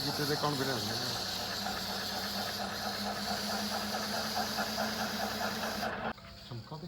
ਕੀਤੇ ਤੇ ਕੌਨਫੀਡੈਂਸ ਚਮਕਾ ਦੇ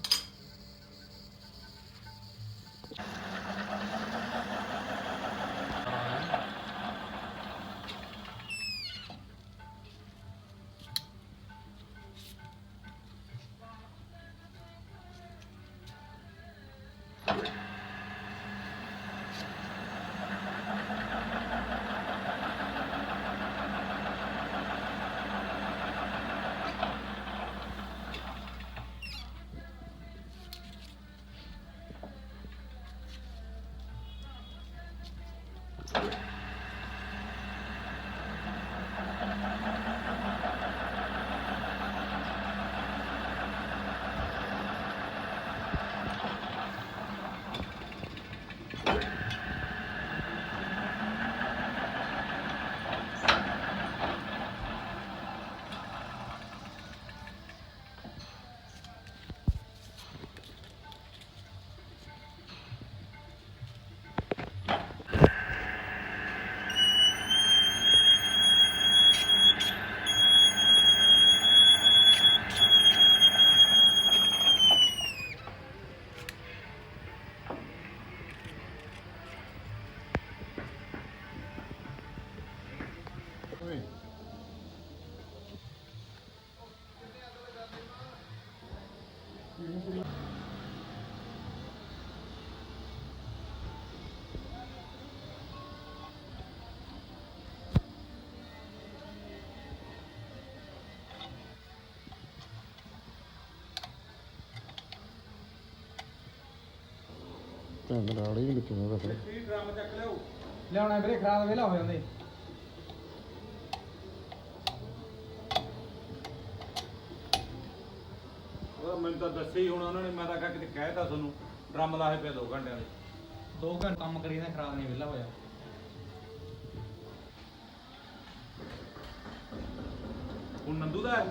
ਨਾਲ ਹੀ ਵਿੱਚ ਨਾ ਵੈਸੇ ਡਰਮ ਚੱਕ ਲਿਓ ਲਿਆਉਣਾ ਵੀਰੇ ਖਰਾਬ ਵੇਲਾ ਹੋ ਜਾਂਦੇ ਉਹ ਮੈਨੂੰ ਤਾਂ ਦੱਸਿਆ ਹੀ ਹੁਣ ਉਹਨਾਂ ਨੇ ਮੈਂ ਤਾਂ ਕਿਤੇ ਕਹਿਤਾ ਤੁਹਾਨੂੰ ਡਰਮ ਲਾਹੇ ਪਿਆ 2 ਘੰਟਿਆਂ ਦੇ 2 ਘੰਟੇ ਕੰਮ ਕਰੀ ਨਾ ਖਰਾਬ ਨਹੀਂ ਵੇਲਾ ਹੋਇਆ ਹੁਣ ਨੰਦੂ ਦਾ